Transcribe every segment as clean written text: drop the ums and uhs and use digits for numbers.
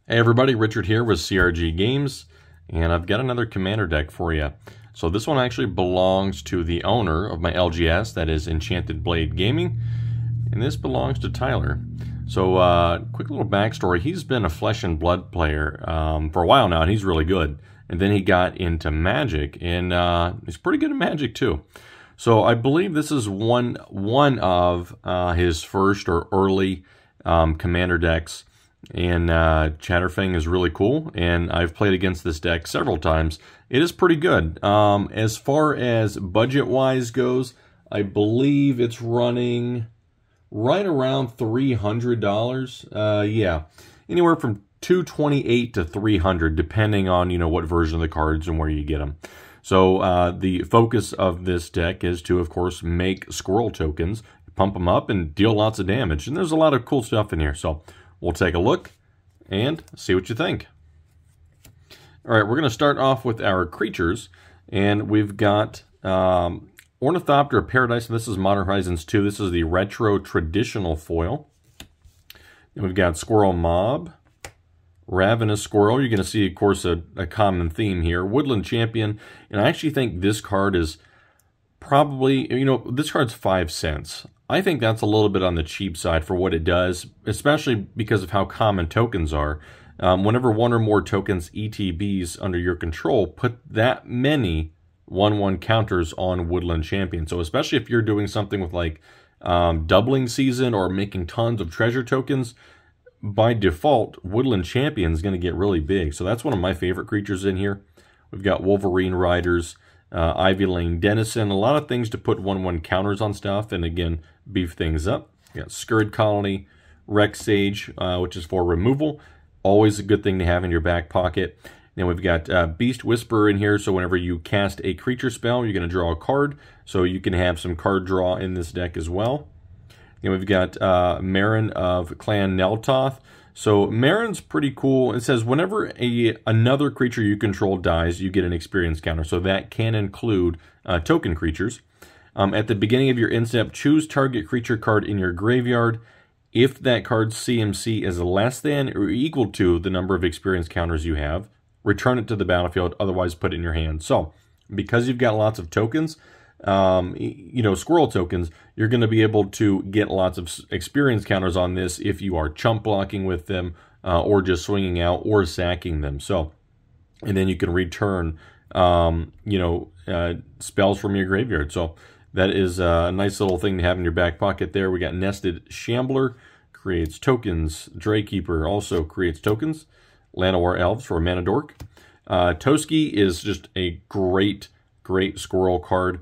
Hey everybody, Richard here with CRG Games, and I've got another commander deck for you. So this one actually belongs to the owner of my LGS, that is Enchanted Blade Gaming, and this belongs to Tyler. So quick little backstory, he's been a Flesh and Blood player for a while now, and he's really good. And then he got into Magic, and he's pretty good at Magic too. So I believe this is one of his first or early commander decks. And Chatterfang is really cool, and I've played against this deck several times. It is pretty good. As far as budget-wise goes, I believe it's running right around $300. Yeah, anywhere from $228 to $300, depending on what version of the cards and where you get them. So the focus of this deck is to, of course, make Squirrel tokens, pump them up, and deal lots of damage. And there's a lot of cool stuff in here. So we'll take a look and see what you think. All right, we're going to start off with our creatures, and we've got Ornithopter of Paradise. This is Modern Horizons 2. This is the retro traditional foil. And we've got Squirrel Mob, Ravenous Squirrel. You're going to see, of course, a common theme here. Woodland Champion, and I actually think this card is probably, this card's 5 cents. I think that's a little bit on the cheap side for what it does, especially because of how common tokens are. Whenever one or more tokens, ETBs, under your control, put that many 1/1 counters on Woodland Champion. So especially if you're doing something with like doubling season or making tons of treasure tokens, by default, Woodland Champion is going to get really big. So that's one of my favorite creatures in here. We've got Wolverine Riders, Ivy Lane Denizen, a lot of things to put 1/1 counters on stuff, and again, beef things up. We got Scurrid Colony, Rex Sage, which is for removal. Always a good thing to have in your back pocket. Then we've got Beast Whisperer in here, so whenever you cast a creature spell, you're going to draw a card, so you can have some card draw in this deck as well. Then we've got Marin of Clan Neltoth. So Marin's pretty cool. It says whenever another creature you control dies, you get an experience counter. So that can include token creatures. At the beginning of your end step, choose target creature card in your graveyard. If that card's CMC is less than or equal to the number of experience counters you have, return it to the battlefield, otherwise put it in your hand. So because you've got lots of tokens, Squirrel tokens, you're going to be able to get lots of experience counters on this if you are chump blocking with them or just swinging out or sacking them. So, and then you can return, spells from your graveyard. So that is a nice little thing to have in your back pocket there. We got Nested Shambler, creates tokens. Draykeeper also creates tokens. Llanowar Elves for a mana dork. Toski is just a great squirrel card.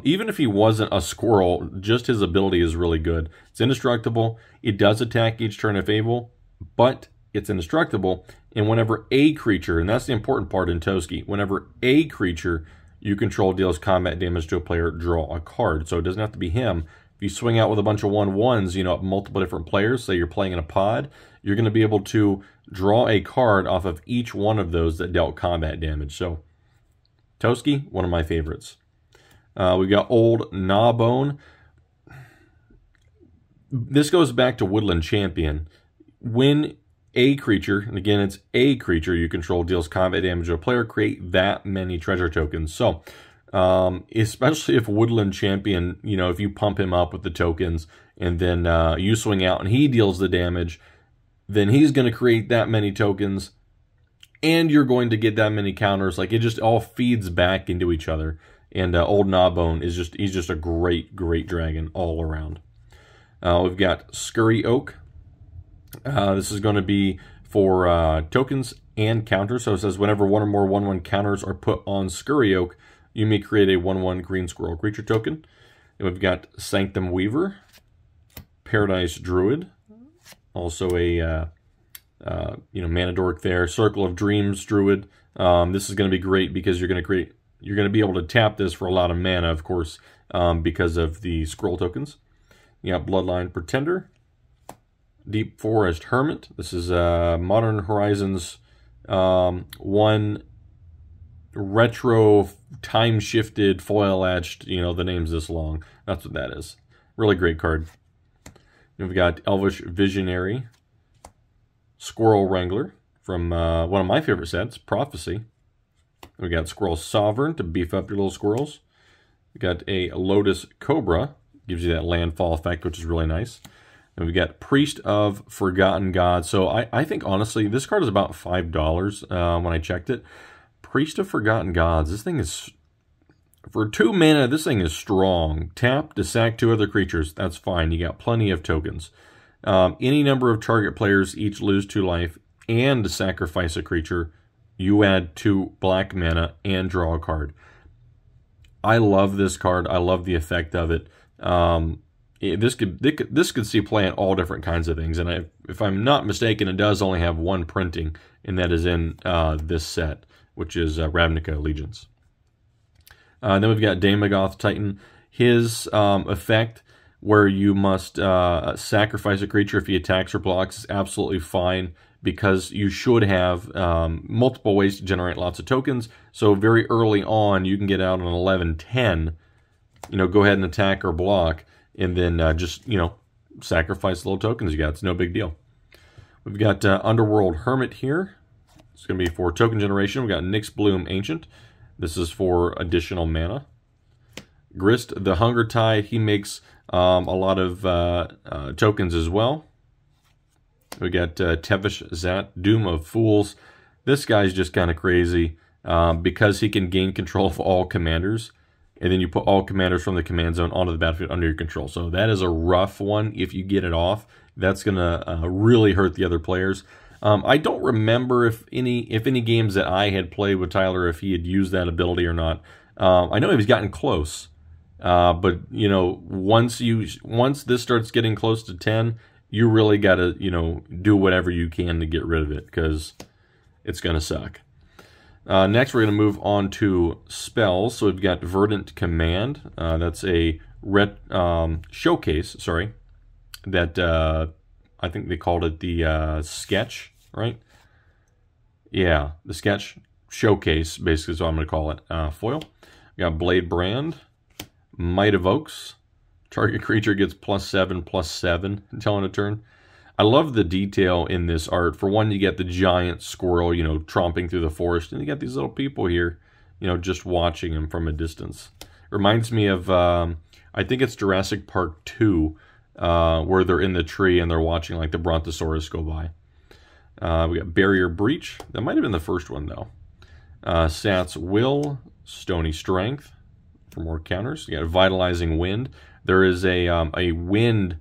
Even if he wasn't a squirrel, just his ability is really good. It's indestructible. It does attack each turn if able, but it's indestructible. And whenever a creature, and that's the important part in Toski, whenever a creature you control deals combat damage to a player, draw a card. So it doesn't have to be him. If you swing out with a bunch of 1/1s, multiple different players, say you're playing in a pod, you're going to be able to draw a card off of each one of those that dealt combat damage. So Toski, one of my favorites. We've got Old Gnawbone. This goes back to Woodland Champion. When a creature, and again it's a creature you control, deals combat damage to a player, create that many treasure tokens. So especially if Woodland Champion, if you pump him up with the tokens and then you swing out and he deals the damage, then he's going to create that many tokens and you're going to get that many counters. Like, it just all feeds back into each other. And Old Gnawbone is he's just a great dragon all around. We've got Scurry Oak. This is going to be for tokens and counters. So it says whenever one or more 1/1 counters are put on Scurry Oak, you may create a 1/1 green squirrel creature token. And we've got Sanctum Weaver, Paradise Druid, also a mana dork there. Circle of Dreams Druid. This is going to be great because you're going to be able to tap this for a lot of mana, of course, because of the scroll tokens. You got Bloodline Pretender, Deep Forest Hermit. This is Modern Horizons 1 retro time-shifted foil etched. The name's this long. That's what that is. Really great card. We've got Elvish Visionary, Squirrel Wrangler, from one of my favorite sets, Prophecy. We got Squirrel Sovereign to beef up your little squirrels. We got a Lotus Cobra, gives you that landfall effect, which is really nice. And we got Priest of Forgotten God. So I think, honestly, this card is about $5 when I checked it. Priest of Forgotten Gods. This thing is, for 2 mana, this thing is strong. Tap to sack 2 other creatures. That's fine. You got plenty of tokens. Any number of target players each lose 2 life and to sacrifice a creature. You add 2 black mana and draw a card. I love this card. I love the effect of it. This could see play in all different kinds of things. And if I'm not mistaken, it does only have 1 printing, and that is in this set, which is Ravnica Allegiance. Then we've got Damagoth Titan. His effect, where you must sacrifice a creature if he attacks or blocks, is absolutely fine, because you should have multiple ways to generate lots of tokens. So very early on, you can get out on 11-10, go ahead and attack or block, and then just, sacrifice the little tokens you got. It's no big deal. We've got Underworld Hermit here. It's going to be for token generation. We've got Nyx Bloom Ancient. This is for additional mana. Grist the Hunger Tide. He makes a lot of tokens as well. We got Tevish Zat, Doom of Fools. This guy's just kind of crazy because he can gain control of all commanders, and then you put all commanders from the command zone onto the battlefield under your control. So that is a rough one. If you get it off, that's going to really hurt the other players. I don't remember if any games that I had played with Tyler, if he had used that ability or not. I know he's gotten close, but once this starts getting close to 10, you really got to, do whatever you can to get rid of it, because it's going to suck. Next, we're going to move on to spells. So we've got Verdant Command. That's a showcase, that I think they called it the sketch, right? Yeah, the sketch showcase, basically, is what I'm going to call it. Foil. We got Blade Brand, Might of Oaks. Target creature gets +7/+7 until end of turn. I love the detail in this art. For one, you get the giant squirrel, tromping through the forest, and you got these little people here, just watching him from a distance. Reminds me of, I think it's Jurassic Park 2, where they're in the tree and they're watching like the Brontosaurus go by. We got Barrier Breach. That might have been the first one, though. Sats Will, Stony Strength for more counters. You got Vitalizing Wind. There is a wind,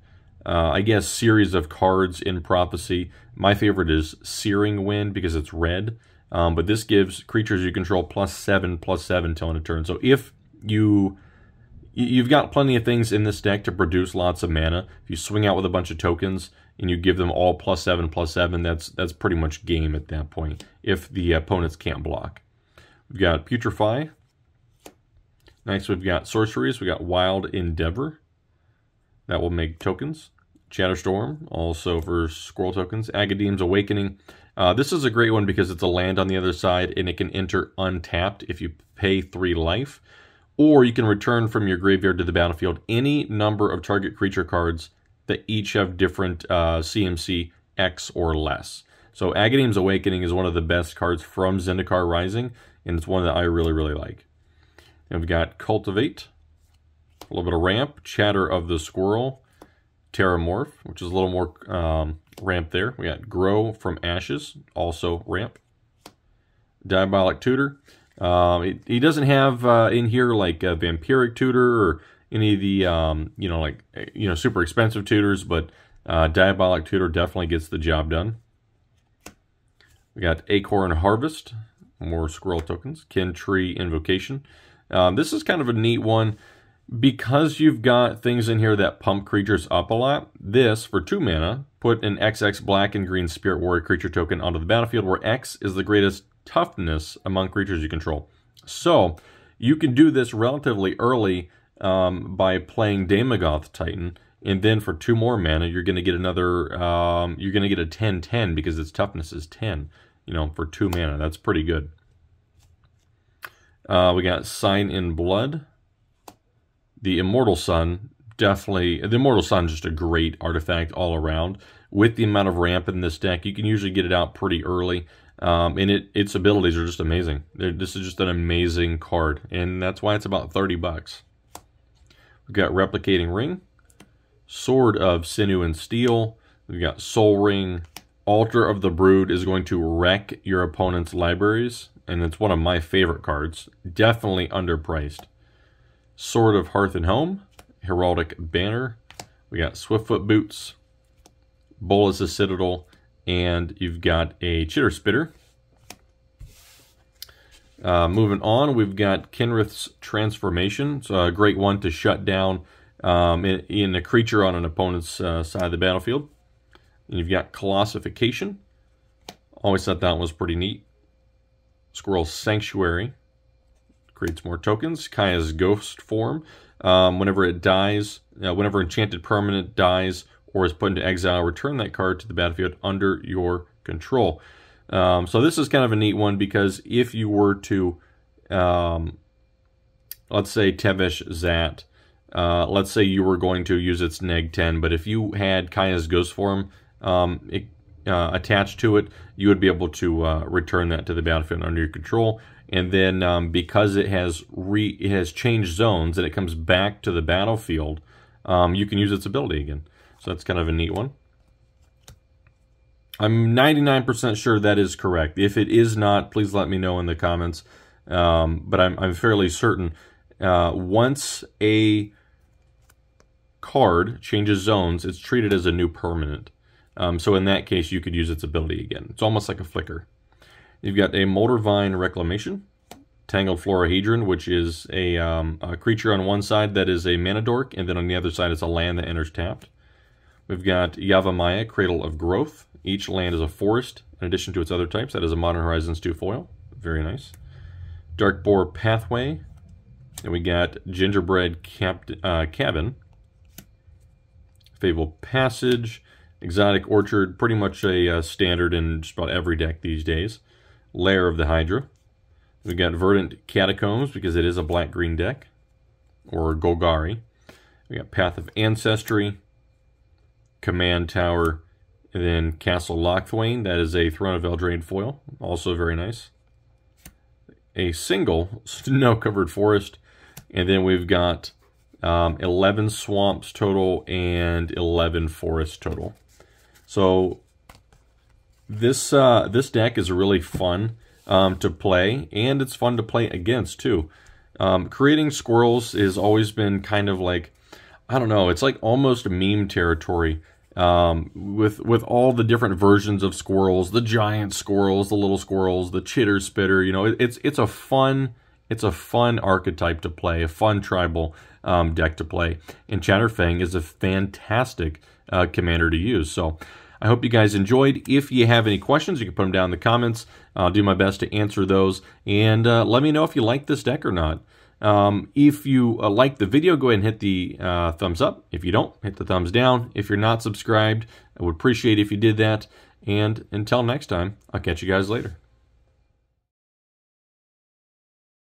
I guess, series of cards in Prophecy. My favorite is Searing Wind because it's red. But this gives creatures you control +7/+7 till end of turn. So if you've got plenty of things in this deck to produce lots of mana. If you swing out with a bunch of tokens and you give them all +7/+7, that's pretty much game at that point, if the opponents can't block. We've got Putrefy. Next, we've got sorceries. We got Wild Endeavor. That will make tokens. Chatterstorm, also for squirrel tokens. Agadeem's Awakening. This is a great one because it's a land on the other side, and it can enter untapped if you pay 3 life. Or you can return from your graveyard to the battlefield any number of target creature cards that each have different CMC X or less. So Agadeem's Awakening is one of the best cards from Zendikar Rising, and it's one that I really, really like. And we've got Cultivate, a little bit of ramp, Chatter of the Squirrel, Terramorph, which is a little more ramp there. We got Grow from Ashes, also ramp. Diabolic Tutor. He doesn't have in here like a Vampiric Tutor or any of the super expensive tutors, but Diabolic Tutor definitely gets the job done. We got Acorn Harvest, more squirrel tokens. Kin Tree Invocation. This is kind of a neat one because you've got things in here that pump creatures up a lot. This, for 2 mana, put an XX black and green Spirit Warrior creature token onto the battlefield, where X is the greatest toughness among creatures you control. So you can do this relatively early by playing Damagoth Titan, and then for 2 more mana, you're going to get another. You're going to get a 10/10 because its toughness is 10. For 2 mana, that's pretty good. We got Sign in Blood. The Immortal Sun, definitely. The Immortal Sun is just a great artifact all around. with the amount of ramp in this deck, you can usually get it out pretty early. And its abilities are just amazing. This is just an amazing card, and that's why it's about 30 bucks. We've got Replicating Ring, Sword of Sinew and Steel. We've got Soul Ring. Altar of the Brood is going to wreck your opponent's libraries, and it's one of my favorite cards. Definitely underpriced. Sword of Hearth and Home, Heraldic Banner. We got Swiftfoot Boots, Bolas' Citadel, and you've got a Chitter Spitter. Moving on, we've got Kenrith's Transformation. It's a great one to shut down in a creature on an opponent's side of the battlefield. And you've got Colossification. Always thought that was pretty neat. Squirrel's Sanctuary. Creates more tokens. Kaya's Ghost Form. Whenever it dies, whenever enchanted permanent dies or is put into exile, return that card to the battlefield under your control. So this is kind of a neat one, because if you were to, let's say Tevesh Zat, let's say you were going to use its neg 10, but if you had Kaya's Ghost Form attached to it, you would be able to return that to the battlefield under your control. And then because it has changed zones and it comes back to the battlefield, you can use its ability again. So that's kind of a neat one. I'm 99% sure that is correct. If it is not, please let me know in the comments. But I'm fairly certain once a card changes zones, it's treated as a new permanent. So in that case, you could use its ability again. It's almost like a flicker. You've got a Moldervine Reclamation, Tangled Florahedron, which is a creature on one side that is a mana dork, and then on the other side is a land that enters tapped. We've got Yavimaya, Cradle of Growth. Each land is a forest, in addition to its other types. That is a Modern Horizons 2 foil. Very nice. Darkboar Pathway. And we got Gingerbread Cabin. Fable Passage. Exotic Orchard, pretty much a standard in just about every deck these days. Lair of the Hydra. We've got Verdant Catacombs, because it is a black-green deck. Or Golgari. We got Path of Ancestry. Command Tower, and then Castle Lochthwain. That is a Throne of Eldraine foil, also very nice. A single snow-covered forest, and then we've got 11 swamps total and 11 forests total. So this deck is really fun to play, and it's fun to play against too. Creating squirrels has always been kind of like, I don't know, it's like almost meme territory with all the different versions of squirrels, the giant squirrels, the little squirrels, the chitter spitter. You know, it's a fun archetype to play, a fun tribal deck to play, and Chatterfang is a fantastic commander to use. So I hope you guys enjoyed. If you have any questions, you can put them down in the comments. I'll do my best to answer those, and let me know if you like this deck or not. If you like the video, go ahead and hit the thumbs up. If you don't, hit the thumbs down. If you're not subscribed, I would appreciate if you did that. And until next time, I'll catch you guys later.